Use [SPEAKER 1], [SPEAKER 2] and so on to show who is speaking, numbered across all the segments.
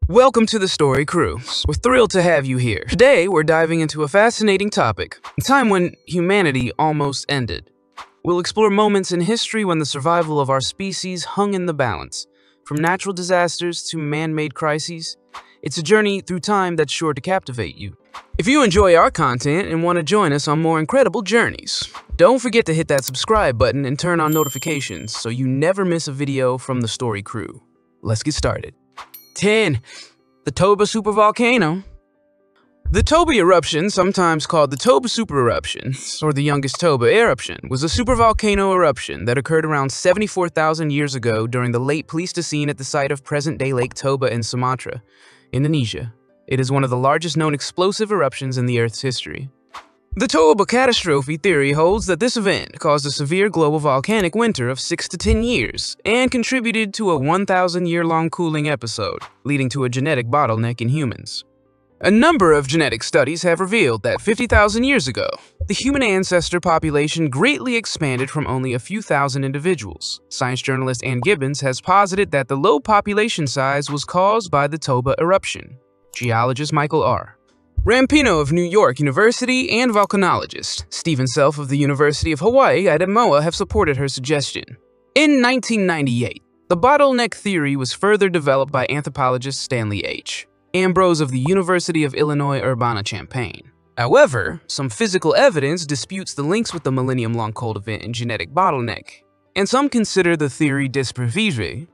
[SPEAKER 1] Welcome to the Story Crew. We're thrilled to have you here. Today, we're diving into a fascinating topic, a time when humanity almost ended. We'll explore moments in history when the survival of our species hung in the balance. From natural disasters to man-made crises, it's a journey through time that's sure to captivate you. If you enjoy our content and want to join us on more incredible journeys, don't forget to hit that subscribe button and turn on notifications so you never miss a video from the Story Crew. Let's get started. 10. The Toba supervolcano. The Toba eruption, sometimes called the Toba supereruption, or the youngest Toba eruption, was a supervolcano eruption that occurred around 74,000 years ago during the late Pleistocene at the site of present-day Lake Toba in Sumatra, Indonesia. It is one of the largest known explosive eruptions in the Earth's history. The Toba catastrophe theory holds that this event caused a severe global volcanic winter of 6 to 10 years and contributed to a 1,000-year-long cooling episode, leading to a genetic bottleneck in humans. A number of genetic studies have revealed that 50,000 years ago, the human ancestor population greatly expanded from only a few thousand individuals. Science journalist Ann Gibbons has posited that the low population size was caused by the Toba eruption. Geologist Michael R. Rampino of New York University and volcanologist Stephen Self of the University of Hawaii at Emoa have supported her suggestion. In 1998, the bottleneck theory was further developed by anthropologist Stanley H. Ambrose of the University of Illinois Urbana-Champaign. However, some physical evidence disputes the links with the millennium-long cold event and genetic bottleneck, and some consider the theory disprovisory.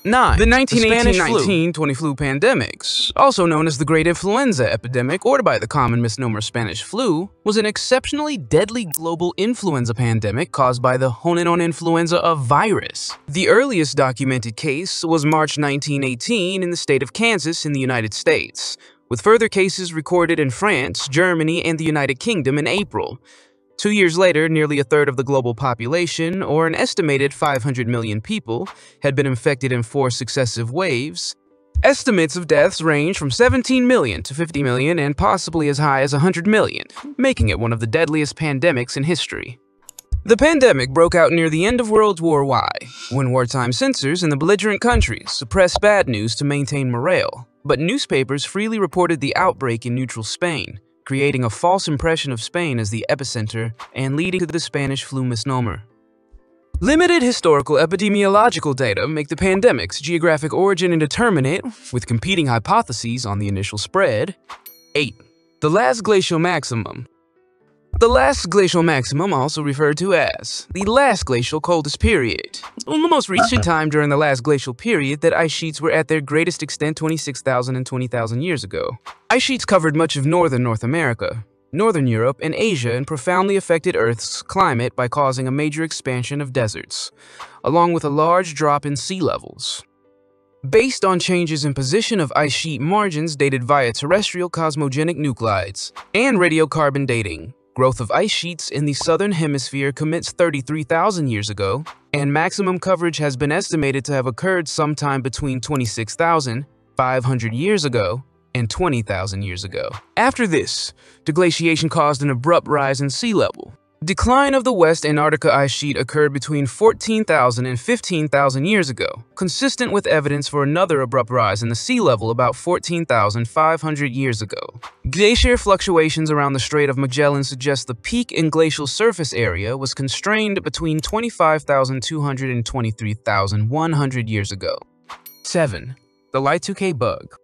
[SPEAKER 1] 9. The 1918-1920 flu pandemics, also known as the Great Influenza Epidemic or by the common misnomer Spanish flu, was an exceptionally deadly global influenza pandemic caused by the Honenon influenza virus. The earliest documented case was March 1918 in the state of Kansas in the United States, with further cases recorded in France, Germany, and the United Kingdom in April. 2 years later, nearly a third of the global population, or an estimated 500 million people, had been infected in 4 successive waves. Estimates of deaths range from 17 million to 50 million and possibly as high as 100 million, making it one of the deadliest pandemics in history. The pandemic broke out near the end of World War I, when wartime censors in the belligerent countries suppressed bad news to maintain morale, but newspapers freely reported the outbreak in neutral Spain, creating a false impression of Spain as the epicenter and leading to the Spanish flu misnomer. Limited historical epidemiological data make the pandemic's geographic origin indeterminate, with competing hypotheses on the initial spread. 8. The last glacial maximum. The last glacial maximum, also referred to as the last glacial coldest period, was the most recent time during the last glacial period that ice sheets were at their greatest extent 26,000 and 20,000 years ago. Ice sheets covered much of northern North America, northern Europe, and Asia and profoundly affected Earth's climate by causing a major expansion of deserts, along with a large drop in sea levels. Based on changes in position of ice sheet margins dated via terrestrial cosmogenic nuclides and radiocarbon dating, growth of ice sheets in the southern hemisphere commenced 33,000 years ago, and maximum coverage has been estimated to have occurred sometime between 26,500 years ago and 20,000 years ago. After this, deglaciation caused an abrupt rise in sea level. Decline of the West Antarctica ice sheet occurred between 14,000 and 15,000 years ago, consistent with evidence for another abrupt rise in the sea level about 14,500 years ago. Glacier fluctuations around the Strait of Magellan suggest the peak in glacial surface area was constrained between 25,200 and 23,100 years ago. 7. The Y2K bug.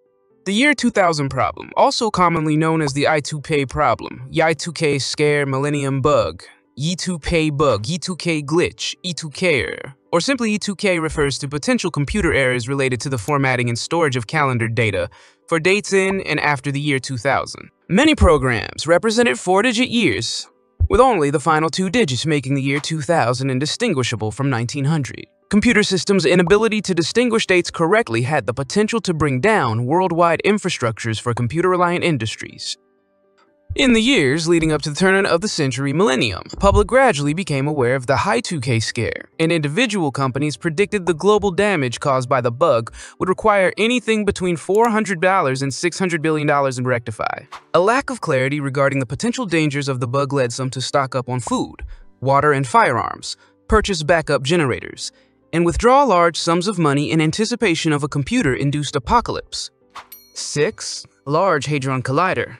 [SPEAKER 1] The year 2000 problem, also commonly known as the I2K problem, Y2K scare millennium bug, Y2K bug, Y2K glitch, Y2K error, or simply Y2K refers to potential computer errors related to the formatting and storage of calendar data for dates in and after the year 2000. Many programs represented 4-digit years, with only the final 2 digits making the year 2000 indistinguishable from 1900. Computer systems' inability to distinguish dates correctly had the potential to bring down worldwide infrastructures for computer-reliant industries. In the years leading up to the turn of the century millennium, the public gradually became aware of the Y2K scare, and individual companies predicted the global damage caused by the bug would require anything between $400 and $600 billion to rectify. A lack of clarity regarding the potential dangers of the bug led some to stock up on food, water, and firearms, purchase backup generators, and withdraw large sums of money in anticipation of a computer-induced apocalypse. 6. Large Hadron Collider.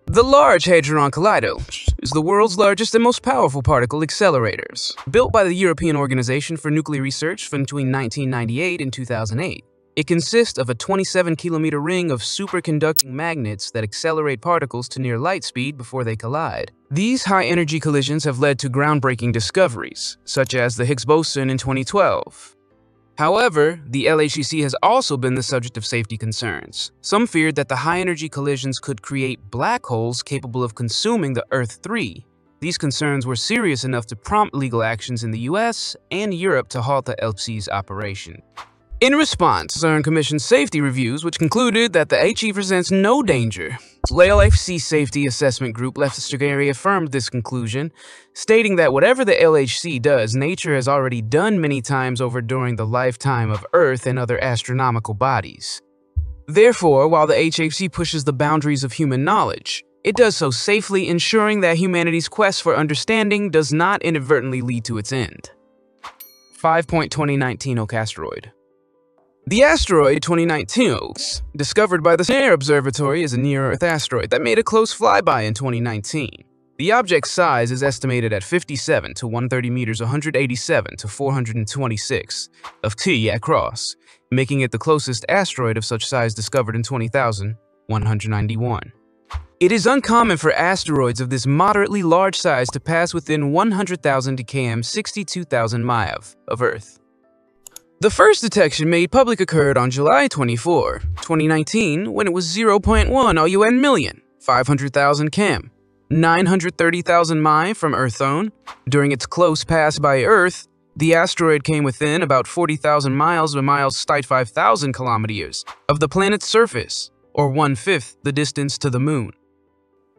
[SPEAKER 1] The Large Hadron Collider is the world's largest and most powerful particle accelerators, built by the European Organization for Nuclear Research between 1998 and 2008. It consists of a 27-kilometer ring of superconducting magnets that accelerate particles to near light speed before they collide. These high-energy collisions have led to groundbreaking discoveries, such as the Higgs boson in 2012. However, the LHCC has also been the subject of safety concerns. Some feared that the high-energy collisions could create black holes capable of consuming the Earth-3. These concerns were serious enough to prompt legal actions in the US and Europe to halt the LHC's operation. In response, CERN commissioned safety reviews which concluded that the HE presents no danger. The LHC Safety Assessment Group Leicester affirmed this conclusion, stating that whatever the LHC does, nature has already done many times over during the lifetime of Earth and other astronomical bodies. Therefore, while the HHC pushes the boundaries of human knowledge, it does so safely, ensuring that humanity's quest for understanding does not inadvertently lead to its end. 5.2019 asteroid. The asteroid 2019, discovered by the Near Observatory, is a near-Earth asteroid that made a close flyby in 2019. The object's size is estimated at 57 to 130 meters, 187 to 426 of T across, making it the closest asteroid of such size discovered in 20,191. It is uncommon for asteroids of this moderately large size to pass within 100,000 km, 62,000 miles of Earth. The first detection made public occurred on July 24, 2019, when it was 0.1 OUN million, 500,000 km, 930,000 mi from Earth zone. During its close pass by Earth, the asteroid came within about 40,000 miles or miles 5,000 kilometers of the planet's surface, or 1/5 the distance to the Moon.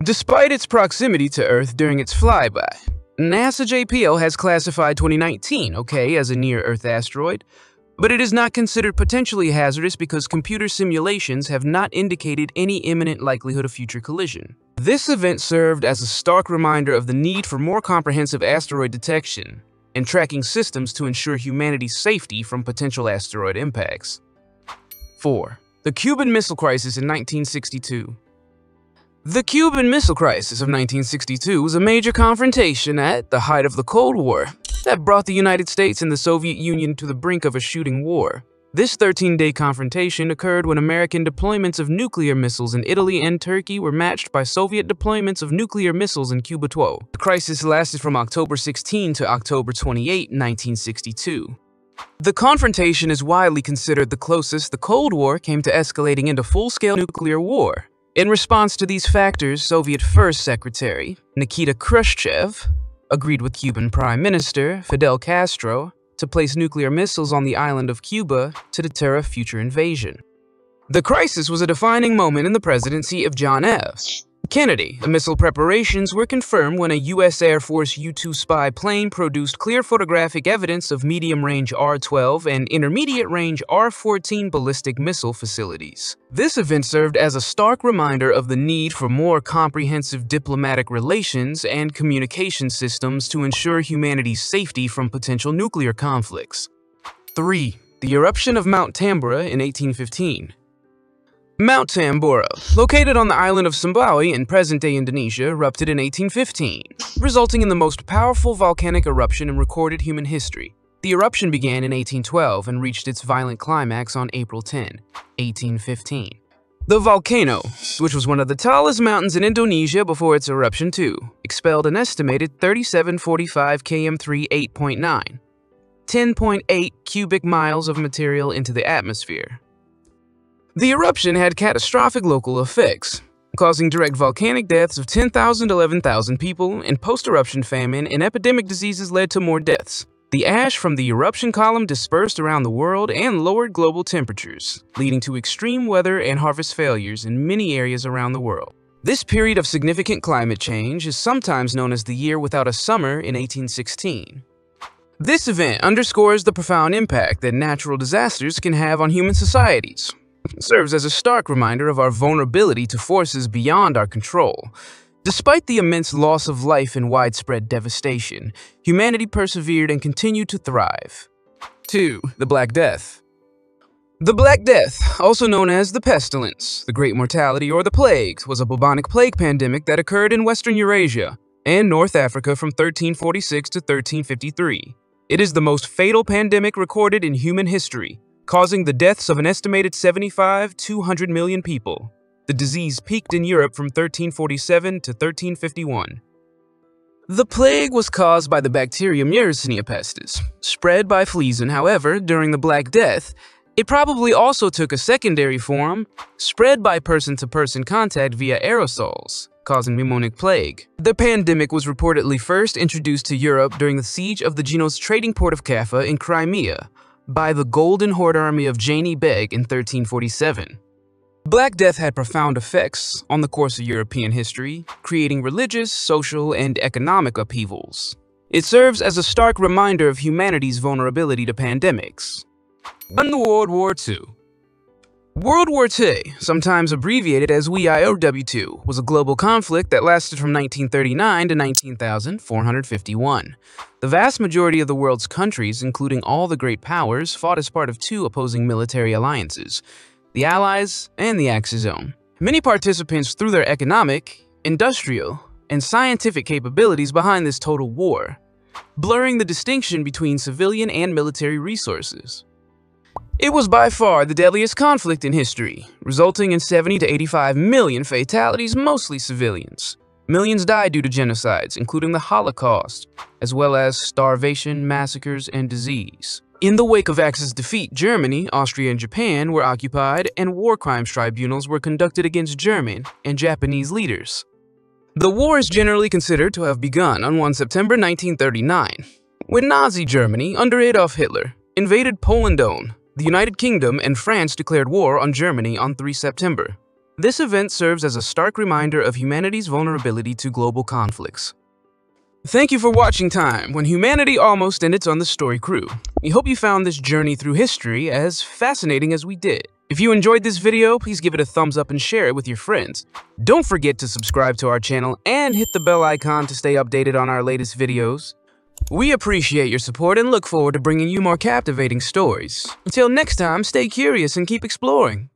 [SPEAKER 1] Despite its proximity to Earth during its flyby, NASA JPL has classified 2019 as a near-Earth asteroid, but it is not considered potentially hazardous because computer simulations have not indicated any imminent likelihood of future collision. This event served as a stark reminder of the need for more comprehensive asteroid detection and tracking systems to ensure humanity's safety from potential asteroid impacts. 4. The Cuban Missile Crisis in 1962. The Cuban Missile Crisis of 1962 was a major confrontation at the height of the Cold War that brought the United States and the Soviet Union to the brink of a shooting war. This 13-day confrontation occurred when American deployments of nuclear missiles in Italy and Turkey were matched by Soviet deployments of nuclear missiles in Cuba. The crisis lasted from October 16 to October 28, 1962. The confrontation is widely considered the closest the Cold War came to escalating into full-scale nuclear war. In response to these factors, Soviet First Secretary Nikita Khrushchev agreed with Cuban Prime Minister Fidel Castro to place nuclear missiles on the island of Cuba to deter a future invasion. The crisis was a defining moment in the presidency of John F. Kennedy. The missile preparations were confirmed when a U.S. Air Force U-2 spy plane produced clear photographic evidence of medium-range R-12 and intermediate-range R-14 ballistic missile facilities. This event served as a stark reminder of the need for more comprehensive diplomatic relations and communication systems to ensure humanity's safety from potential nuclear conflicts. 3. The eruption of Mount Tambora in 1815. Mount Tambora, located on the island of Sumbawa in present-day Indonesia, erupted in 1815, resulting in the most powerful volcanic eruption in recorded human history. The eruption began in 1812 and reached its violent climax on April 10, 1815. The volcano, which was one of the tallest mountains in Indonesia before its eruption too, expelled an estimated 3745 km3 8.9, 10.8 cubic miles of material into the atmosphere. The eruption had catastrophic local effects, causing direct volcanic deaths of 10,000 to 11,000 people, and post-eruption famine and epidemic diseases led to more deaths. The ash from the eruption column dispersed around the world and lowered global temperatures, leading to extreme weather and harvest failures in many areas around the world. This period of significant climate change is sometimes known as the year without a summer in 1816. This event underscores the profound impact that natural disasters can have on human societies. It serves as a stark reminder of our vulnerability to forces beyond our control. Despite the immense loss of life and widespread devastation, humanity persevered and continued to thrive. 2. The Black Death. The Black Death, also known as the pestilence, the Great Mortality, or the Plague, was a bubonic plague pandemic that occurred in Western Eurasia and North Africa from 1346 to 1353. It is the most fatal pandemic recorded in human history, causing the deaths of an estimated 75 to 200 million people. The disease peaked in Europe from 1347 to 1351. The plague was caused by the bacterium Yersinia pestis, spread by fleas, and however, during the Black Death, it probably also took a secondary form, spread by person-to-person contact via aerosols, causing pneumonic plague. The pandemic was reportedly first introduced to Europe during the siege of the Geno's trading port of Kaffa in Crimea by the Golden Horde army of Jani Beg in 1347. Black Death had profound effects on the course of European history, creating religious, social, and economic upheavals. It serves as a stark reminder of humanity's vulnerability to pandemics. World War II. World War II, sometimes abbreviated as WIOW2, was a global conflict that lasted from 1939 to 19,451. The vast majority of the world's countries, including all the great powers, fought as part of two opposing military alliances, the Allies and the Axis Zone. Many participants threw their economic, industrial, and scientific capabilities behind this total war, blurring the distinction between civilian and military resources. It was by far the deadliest conflict in history, resulting in 70 to 85 million fatalities, mostly civilians. Millions died due to genocides, including the Holocaust, as well as starvation, massacres, and disease. In the wake of Axis defeat, Germany, Austria, and Japan were occupied, and war crimes tribunals were conducted against German and Japanese leaders. The war is generally considered to have begun on 1 September 1939, when Nazi Germany, under Adolf Hitler, invaded Poland. The United Kingdom and France declared war on Germany on 3 September. This event serves as a stark reminder of humanity's vulnerability to global conflicts. Thank you for watching Time When Humanity Almost Ended on the Story Crew. We hope you found this journey through history as fascinating as we did. If you enjoyed this video, please give it a thumbs up and share it with your friends. Don't forget to subscribe to our channel and hit the bell icon to stay updated on our latest videos. We appreciate your support and look forward to bringing you more captivating stories. Until next time, stay curious and keep exploring.